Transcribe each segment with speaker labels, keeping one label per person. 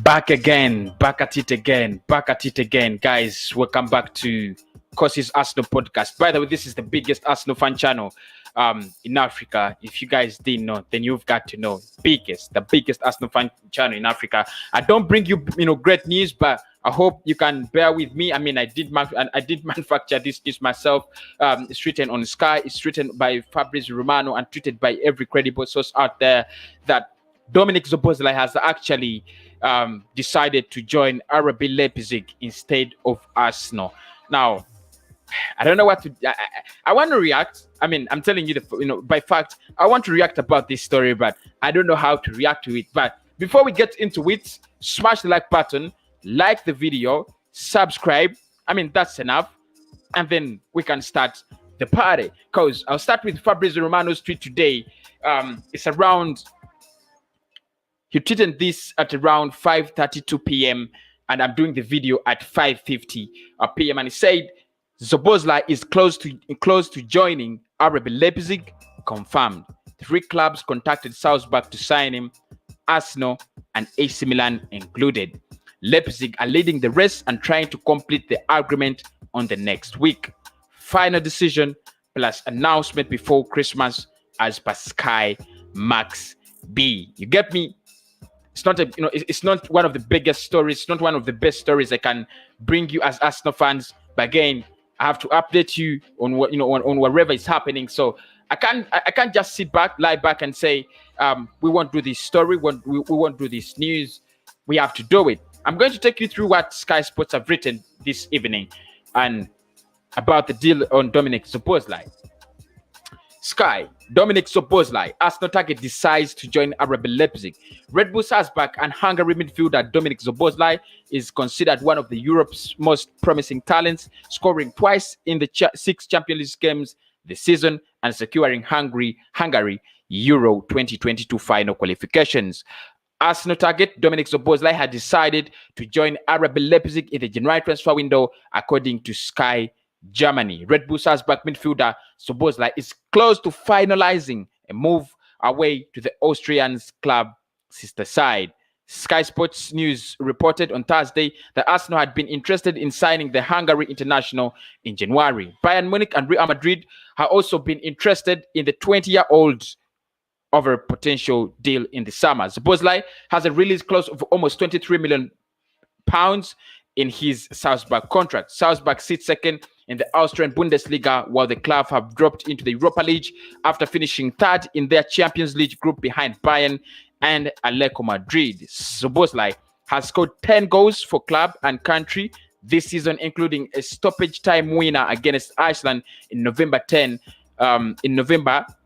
Speaker 1: Back again, back at it again, guys. Welcome back to Courses Arsenal podcast. By the way, this is the biggest Arsenal fan channel in Africa. If you guys didn't know, then you've got to know. The biggest Arsenal fan channel in Africa. I don't bring you, great news, but I hope you can bear with me. I mean, I did manufacture this news myself. It's written on Sky. It's written by Fabrizio Romano and tweeted by every credible source out there that Dominic Szoboszlai has actually decided to join RB Leipzig instead of Arsenal. Now, I don't know what to. I want to react. I mean, I'm telling you, by fact, I want to react about this story, but I don't know how to react to it. But before we get into it, smash the like button, like the video, subscribe. I mean, that's enough, and then we can start the party. Cause I'll start with Fabrizio Romano's tweet today. It's around. He tweeted this at around 5:32 p.m. and I'm doing the video at 5:50 p.m. and he said Szoboszlai is close to joining RB Leipzig. Confirmed. 3 clubs contacted Salzburg to sign him, Arsenal and AC Milan included. Leipzig are leading the race and trying to complete the agreement on the next week. Final decision plus announcement before Christmas as per Sky Max B. You get me? It's not it's not one of the biggest stories. It's not one of the best stories I can bring you as Arsenal fans. But again, I have to update you on what on whatever is happening. So I can't just sit back, lie back, and say we won't do this story. We won't do this news. We have to do it. I'm going to take you through what Sky Sports have written this evening and about the deal on Dominic Szoboszlai. Sky, Dominic Szoboszlai, Arsenal target decides to join RB Leipzig. Red Bull Salzburg and Hungary midfielder Dominic Szoboszlai is considered one of Europe's most promising talents, scoring twice in the 6 Champions League games this season and securing Hungary Euro 2022 final qualifications. Arsenal target Dominic Szoboszlai had decided to join RB Leipzig in the January transfer window, according to Sky Germany. Red Bull Salzburg midfielder Szoboszlai is close to finalizing a move away to the Austrian's club sister side. Sky Sports News reported on Thursday that Arsenal had been interested in signing the Hungary international in January. Bayern Munich and Real Madrid have also been interested in the 20-year-old over a potential deal in the summer. Szoboszlai has a release clause of almost £23 million in his Salzburg contract. Salzburg sits second in the Austrian Bundesliga, while the club have dropped into the Europa League after finishing third in their Champions League group behind Bayern and Atletico Madrid. Szoboszlai has scored 10 goals for club and country this season, including a stoppage time winner against Iceland in November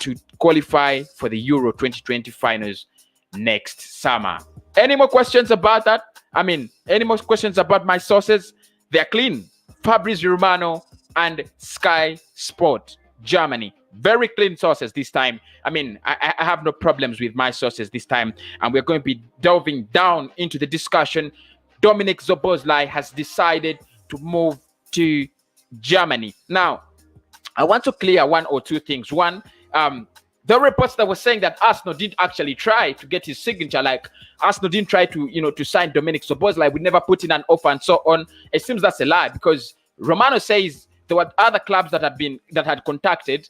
Speaker 1: to qualify for the Euro 2020 finals next summer. Any more questions about that? I mean, any more questions about my sources? They're clean. Fabrizio Romano and Sky Sport Germany. Very clean sources this time. I mean, I have no problems with my sources this time. And we're going to be delving down into the discussion. Dominic Szoboszlai has decided to move to Germany. Now, I want to clear one or two things. One, the reports that were saying that Arsenal did actually try to get his signature, like Arsenal didn't try to sign Dominic Szoboszlai, we never put in an offer and so on. It seems that's a lie, because Romano says there were other clubs that had contacted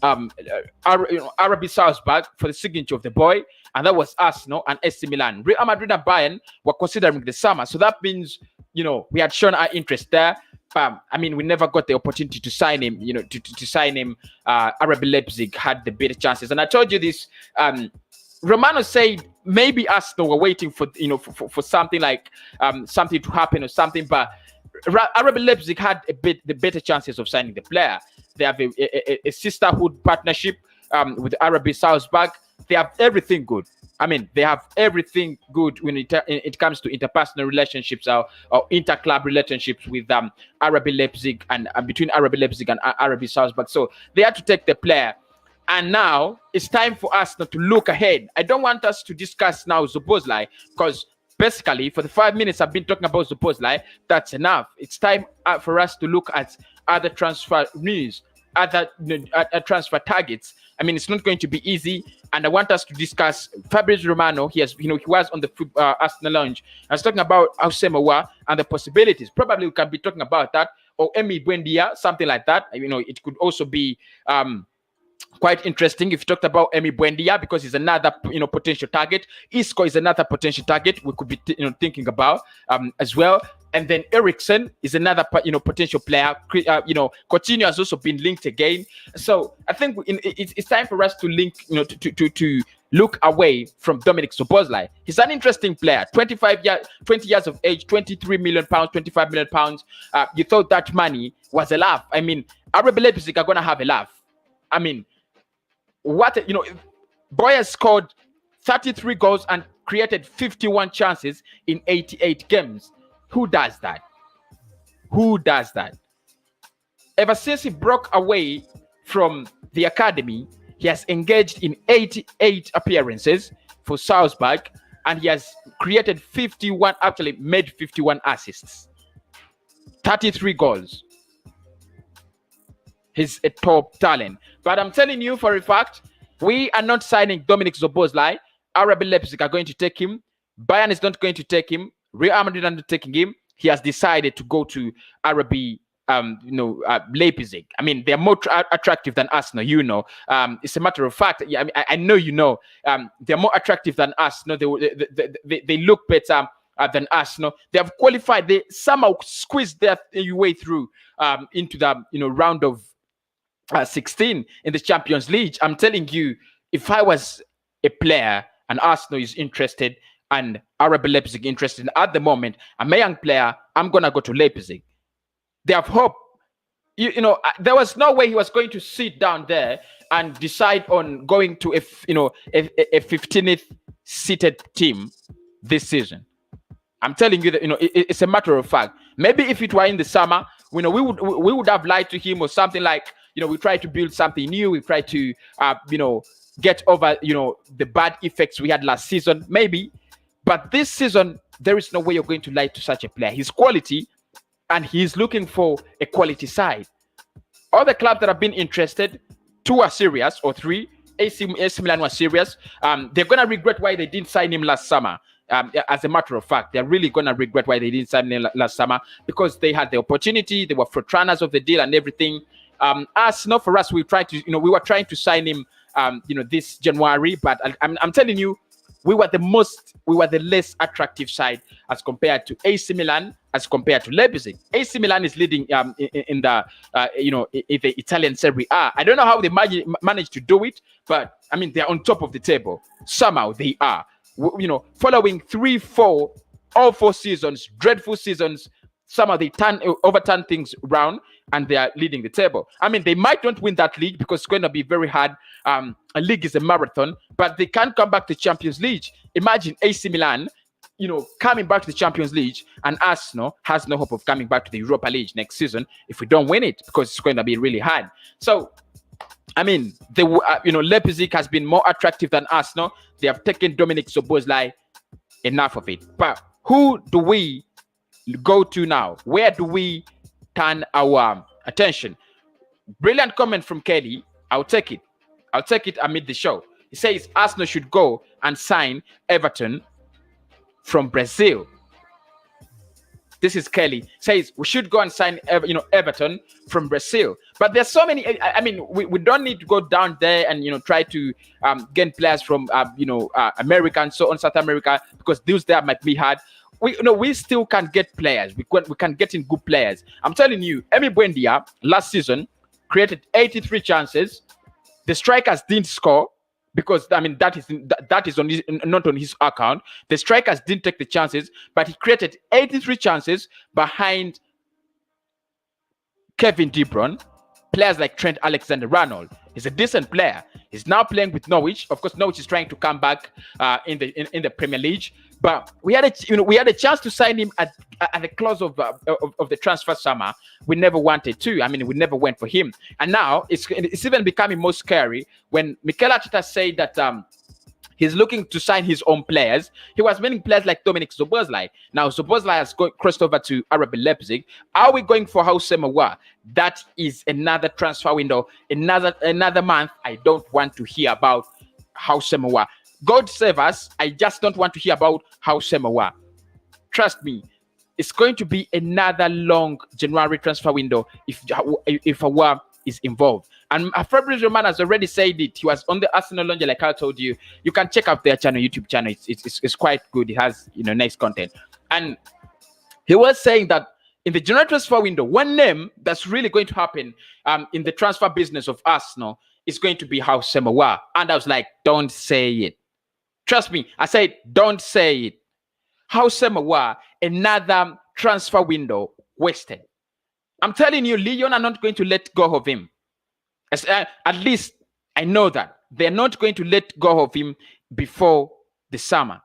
Speaker 1: RB Salzburg for the signature of the boy, and that was Arsenal and AC Milan. Real Madrid and Bayern were considering the summer, so that means we had shown our interest there. I mean, we never got the opportunity to sign him. To sign him, RB Leipzig had the better chances. And I told you this. Romano said maybe Arsenal were waiting for for something like something to happen or something, but RB Leipzig had the better chances of signing the player. They have a sisterhood partnership with RB Salzburg. They have everything good. I mean, they have everything good when it comes to interpersonal relationships or inter-club relationships with RB Leipzig and between RB Leipzig and RB Salzburg. So they had to take the player. And now it's time for us to look ahead. I don't want us to discuss now Szoboszlai, because basically for the 5 minutes I've been talking about Szoboszlai, that's enough. It's time for us to look at other transfer news. other transfer targets. I mean, it's not going to be easy. And I want us to discuss Fabrice Romano. He was on the Arsenal Lounge. I was talking about Ausemowa and the possibilities. Probably we can be talking about that, or Emi Buendia, something like that. It could also be quite interesting if you talked about Emi Buendia, because he's another potential target. Isco is another potential target we could be thinking about as well. And then Ericsson is another potential player. Coutinho has also been linked again. So I think it's time for us to link to look away from Dominic Szoboszlai. He's an interesting player. 20 years of age, 23 million pounds, 25 million pounds. You thought that money was a laugh. I mean, RB Leipzig are gonna have a laugh. I mean, Boy has scored 33 goals and created 51 chances in 88 games. Who does that? Who does that? Ever since he broke away from the academy, he has engaged in 88 appearances for Salzburg, and he has created 51, actually made 51 assists. 33 goals. He's a top talent. But I'm telling you for a fact, we are not signing Dominic Szoboszlai. RB Leipzig are going to take him. Bayern is not going to take him. Real Madrid are not taking him. He has decided to go to RB Leipzig. I mean, they're more attractive than Arsenal, it's a matter of fact. Yeah, I know, they're more attractive than us. They look better than Arsenal. They have qualified. They somehow squeezed their way through into the round of 16 in the Champions League. I'm telling you, if I was a player and Arsenal is interested and RB Leipzig interested at the moment, I'm a young player, I'm gonna go to Leipzig. They have hope. There was no way he was going to sit down there and decide on going to a 15th seated team this season. I'm telling you that it's a matter of fact. Maybe if it were in the summer, we would have lied to him or something like, we try to build something new. We try to get over the bad effects we had last season, maybe. But this season, there is no way you're going to lie to such a player. He's quality, and he's looking for a quality side. All the clubs that have been interested, 2 are serious, or 3. AC Milan was serious. They're gonna regret why they didn't sign him last summer. As a matter of fact, they're really gonna regret why they didn't sign him last summer, because they had the opportunity. They were front runners of the deal and everything. For us, we were trying to sign him, this January. But I'm telling you, we were the less attractive side as compared to AC Milan, as compared to Leipzig. AC Milan is leading in the Italian Serie A. I don't know how they managed to do it, but I mean, they're on top of the table. Somehow they are. Following 3-4, all 4 seasons, dreadful seasons, somehow they overturn things around, and they are leading the table. I mean, they might not win that league because it's going to be very hard. A league is a marathon, but they can't come back to Champions League. Imagine AC Milan, coming back to the Champions League, and Arsenal has no hope of coming back to the Europa League next season if we don't win it, because it's going to be really hard. So, I mean, Leipzig has been more attractive than Arsenal. They have taken Dominic Szoboszlai. Enough of it. But who do we go to now? Where do we turn our attention? Brilliant comment from Kelly. I'll take it amid the show. He says Arsenal should go and sign Everton from Brazil. This is Kelly. Says we should go and sign Everton from Brazil. But there's so many. I mean, we don't need to go down there and try to gain players from America and so on, South America, because those there might be hard. We still can get players. We can get in good players. I'm telling you, Emi Buendia last season created 83 chances. The strikers didn't score because that is not on his account. The strikers didn't take the chances, but he created 83 chances behind Kevin De Bruyne. Players like Trent Alexander-Arnold. He's a decent player. He's now playing with Norwich. Of course, Norwich is trying to come back in the Premier League. But we had a chance to sign him at the close of the transfer summer. We never wanted to. I mean, we never went for him. And now it's even becoming more scary when Mikel Arteta said that He's looking to sign his own players. He was winning players like Dominic Szoboszlai. Now Szoboszlai has crossed over to RB Leipzig. Are we going for Houssem Aouar? That is another transfer window. Another month. I don't want to hear about Houssem Aouar. God save us. I just don't want to hear about Houssem Aouar. Trust me, it's going to be another long January transfer window if Aouar is involved. And Fabrice Roman has already said it. He was on the Arsenal Lounge, like I told you. You can check out their channel, YouTube channel. It's quite good. It has nice content. And he was saying that in the January transfer window, one name that's really going to happen in the transfer business of Arsenal is going to be Houssem Aouar. And I was like, don't say it. Trust me, I said, don't say it. Houssem Aouar, another transfer window wasted. I'm telling you, Lyon are not going to let go of him. At least I know that. They're not going to let go of him before the summer.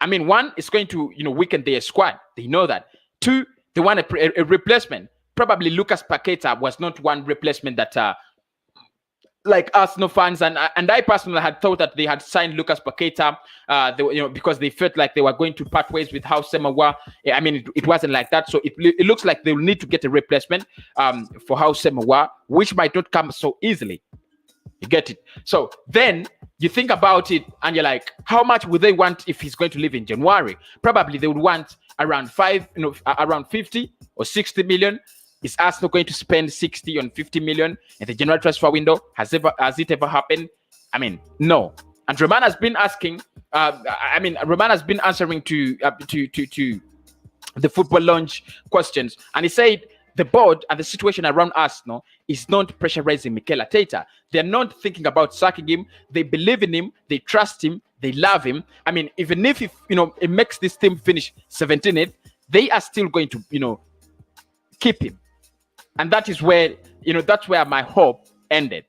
Speaker 1: I mean, one, it's going to weaken their squad. They know that. Two, they want a replacement. Probably Lucas Paqueta was not one replacement that like Arsenal fans and I personally had thought that they had signed Lucas Paqueta, because they felt like they were going to part ways with Houssem Aouar. I mean, it wasn't like that. So it looks like they will need to get a replacement for Houssem Aouar, which might not come so easily. You get it? So then you think about it and you're like, how much would they want if he's going to leave in January? Probably they would want around around 50 or 60 million. Is Arsenal going to spend 60 on 50 million in the January transfer window? Has it ever happened? I mean, no. And Roman has been asking. Roman has been answering to the Football Lounge questions, and he said the board and the situation around Arsenal is not pressurizing Mikel Arteta. They're not thinking about sacking him. They believe in him. They trust him. They love him. I mean, even if it makes this team finish 17th, they are still going to keep him. And that is where, that's where my hope ended.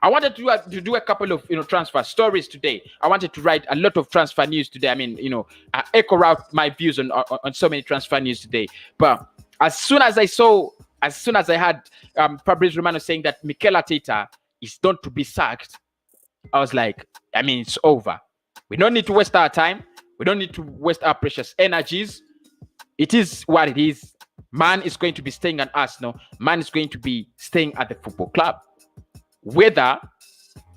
Speaker 1: I wanted to do a couple of, transfer stories today. I wanted to write a lot of transfer news today. I mean, I echo out my views on so many transfer news today. But as soon as I had Fabrice Romano saying that Mikel Arteta is not to be sacked, I was like, I mean, it's over. We don't need to waste our time. We don't need to waste our precious energies. It is what it is. Man is going to be staying at Arsenal. Man is going to be staying at the football club. Whether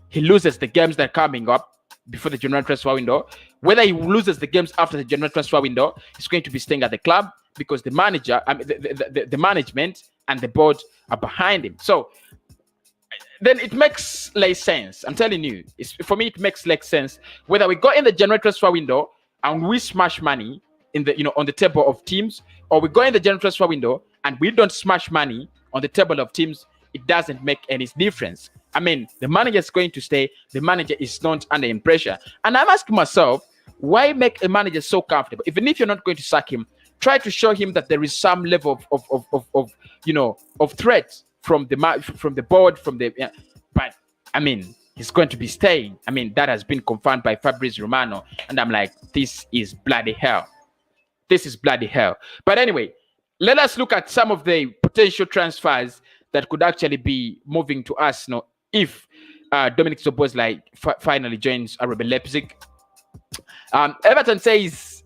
Speaker 1: he loses the games that are coming up before the January transfer window, whether he loses the games after the January transfer window, he's going to be staying at the club because the manager, the management and the board are behind him. So then it makes less sense. I'm telling you, for me, it makes less sense whether we go in the January transfer window and we smash money in the on the table of teams, or we go in the January transfer window and we don't smash money on the table of teams. It doesn't make any difference. I mean, the manager is going to stay. The manager is not under pressure. And I'm asking myself, why make a manager so comfortable? Even if you're not going to sack him, try to show him that there is some level of threat from the board, but I mean, he's going to be staying. I mean, that has been confirmed by Fabrice Romano, and I'm like, this is bloody hell. This is bloody hell. But anyway, let us look at some of the potential transfers that could actually be moving to Arsenal if Dominic Szoboszlai finally joins RB Leipzig. Everton says,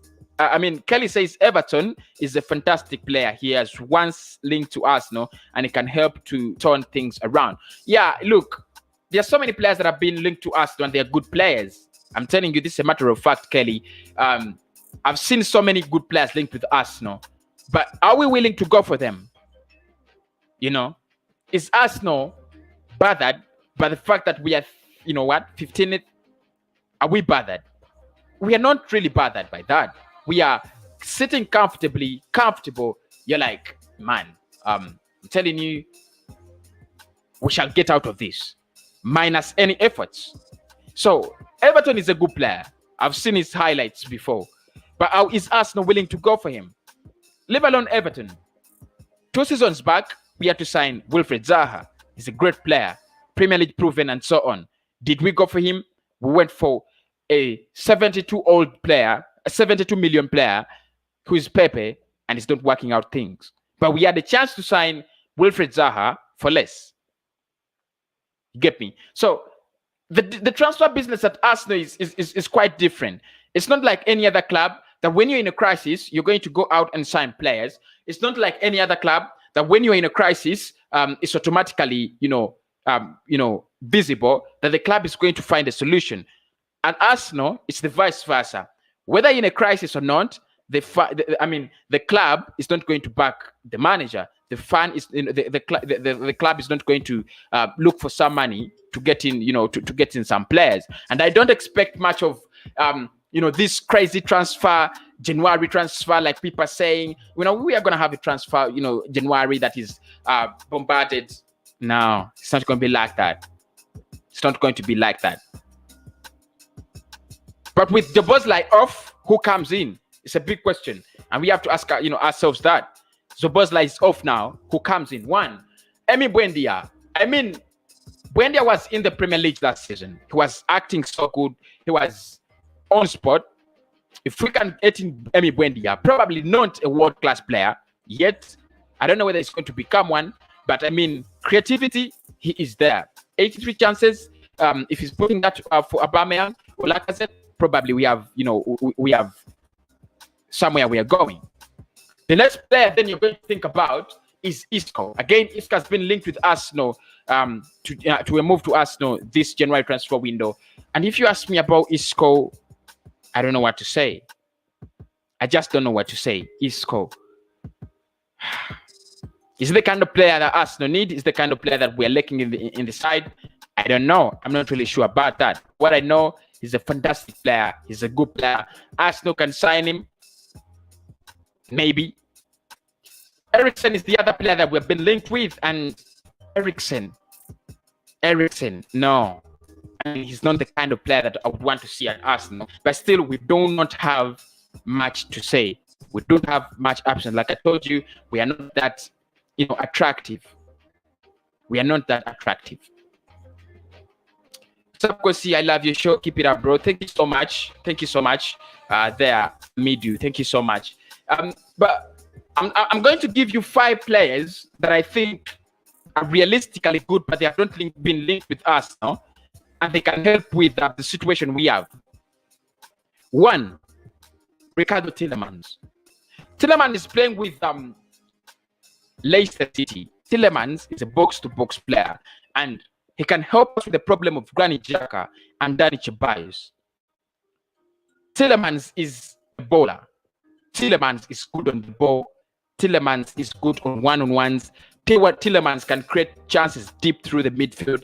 Speaker 1: Kelly says Everton is a fantastic player. He has once linked to Arsenal and it can help to turn things around. Yeah, look, there are so many players that have been linked to Arsenal and they're good players. I'm telling you, this is a matter of fact, Kelly. I've seen so many good players linked with Arsenal, but are we willing to go for them? Is Arsenal bothered by the fact that we are, 15th? Are we bothered? We are not really bothered by that. We are sitting comfortable. You're like, man, I'm telling you, we shall get out of this, minus any efforts. So Everton is a good player. I've seen his highlights before. But how is Arsenal willing to go for him? Leave alone Everton. 2 seasons back, we had to sign Wilfried Zaha. He's a great player, Premier League proven and so on. Did we go for him? We went for a 72-old player, a 72 million player who is Pepe and is not working out things. But we had a chance to sign Wilfried Zaha for less. You get me? So the transfer business at Arsenal is quite different. It's not like any other club that when you're in a crisis, you're going to go out and sign players. It's not like any other club that when you're in a crisis, it's automatically, visible that the club is going to find a solution. And Arsenal, it's the vice versa. Whether in a crisis or not, the club is not going to back the manager. The fan is the club is not going to look for some money to get in, to get in some players. And I don't expect much of this crazy transfer, January transfer, like people are saying, we are going to have a transfer, January that is bombarded. No, it's not going to be like that. It's not going to be like that. But with Szoboszlai off, who comes in? It's a big question. And we have to ask ourselves that. Szoboszlai is off now. Who comes in? One, Emi Buendia. Buendia was in the Premier League last season. He was acting so good. He was on spot. If we can get in Emi Buendia, probably not a world-class player yet. I don't know whether he's going to become one. But creativity, he is there. 83 chances. If he's putting that for Aubameyang or Lacazette, probably we have somewhere we are going. The next player then you're going to think about is Isco. Again, Isco has been linked with Arsenal to a move to Arsenal this January transfer window. And if you ask me about Isco, I don't know what to say. I just don't know what to say. Isco. Is it the kind of player that Arsenal need? Is the kind of player that we're lacking in the side? I don't know. I'm not really sure about that. What I know, he's a fantastic player. He's a good player. Arsenal can sign him. Maybe. Eriksen is the other player that we've been linked with. And Eriksen, no. He's not the kind of player that I would want to see at Arsenal. But still, we do not have much to say. We don't have much options. Like I told you, we are not that attractive. We are not that attractive. Kosi, I love your show. Keep it up, bro. Thank you so much. There, Midu. Thank you so much. But I'm going to give you 5 players that I think are realistically good, but they have not been linked with us now, and they can help with the situation we have. 1, Ricardo Tielemans. Tielemans is playing with Leicester City. Tielemans is a box-to-box player, and he can help us with the problem of Granit Xhaka and Dani Ceballos. Tielemans is a bowler. Tielemans is good on the ball. Tielemans is good on one-on-ones. Tielemans can create chances deep through the midfield.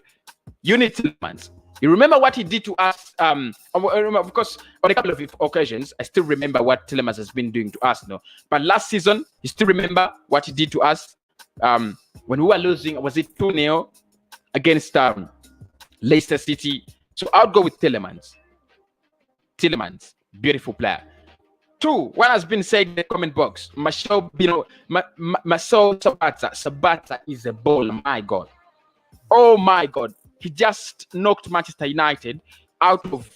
Speaker 1: You need Tielemans. You remember what he did to us? Because on a couple of occasions, I still remember what Tielemans has been doing to us. No, but last season, you still remember what he did to us when we were losing. Was it 2-0 against Leicester City? So I'll go with Tielemans. Tielemans, beautiful player. 2, one has been said in the comment box. Marcel Sabata. Sabata is a baller. My God. Oh my God. He just knocked Manchester United out of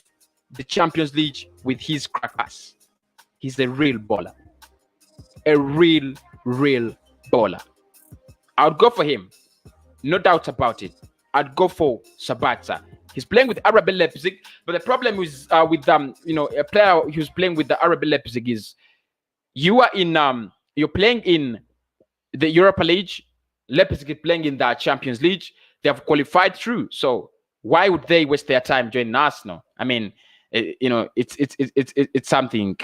Speaker 1: the Champions League with his crack pass. He's a real baller. A real baller. I would go for him. No doubt about it. I'd go for Sabata. He's playing with RB Leipzig, but the problem is with a player who's playing with the RB Leipzig is you're playing in the Europa League. Leipzig is playing in the Champions League. They have qualified through. So why would they waste their time joining Arsenal? I mean, it's something.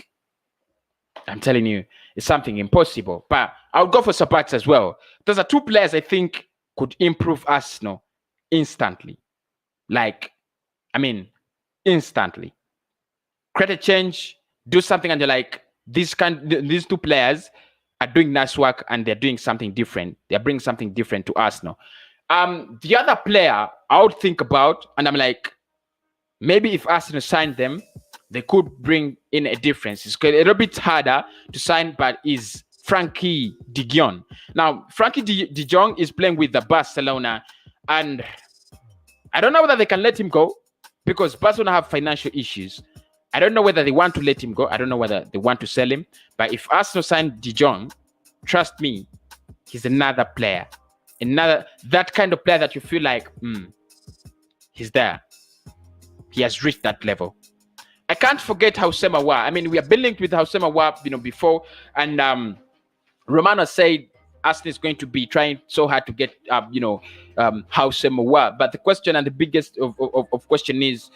Speaker 1: I'm telling you, it's something impossible. But I'll go for Sabata as well. Those are 2 players I think could improve Arsenal instantly. Instantly. Create a change, do something, and you're like, these 2 players are doing nice work and they're doing something different. They're bringing something different to Arsenal. The other player I would think about, and I'm like, maybe if Arsenal signed them, they could bring in a difference. It's a little bit harder to sign, but is Frankie de Jong. Now, Frankie de Jong is playing with the Barcelona, and I don't know whether they can let him go because Barcelona have financial issues. I don't know whether they want to let him go. I don't know whether they want to sell him. But if Arsenal sign de Jong, trust me, he's another player. That kind of player that you feel like, he's there. He has reached that level. I can't forget Hausema Wa. I mean, we have been linked with Hausema Wa, before, and Romano said Arsenal is going to be trying so hard to get, Hausema Wa. But the question, and the biggest of question is,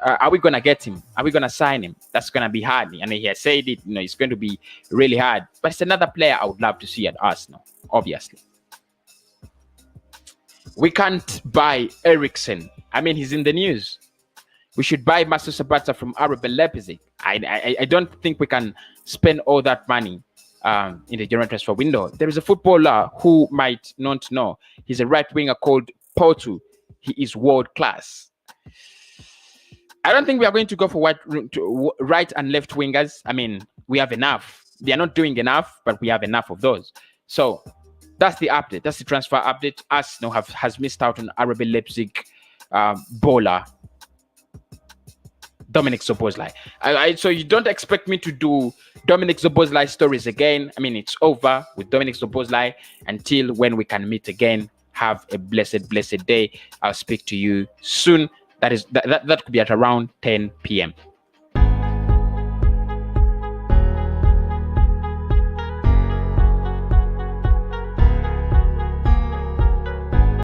Speaker 1: are we going to get him? Are we going to sign him? That's going to be hard. And he has said it, it's going to be really hard. But it's another player I would love to see at Arsenal, obviously. We can't buy Eriksen. I mean, he's in the news. We should buy Master Sabata from RB Leipzig. I don't think we can spend all that money in the January transfer window. There is a footballer who might not know. He's a right winger called Porto. He is world class. I don't think we are going to go for right and left wingers. I mean, we have enough. They are not doing enough, but we have enough of those. So that's the update. That's the transfer update. Arsenal has missed out on RB Leipzig bowler Dominic Szoboszlai. So you don't expect me to do Dominic Szoboszlai stories again. I mean, it's over with Dominic Szoboszlai until when we can meet again. Have a blessed day. I'll speak to you soon. That could be at around 10 p.m.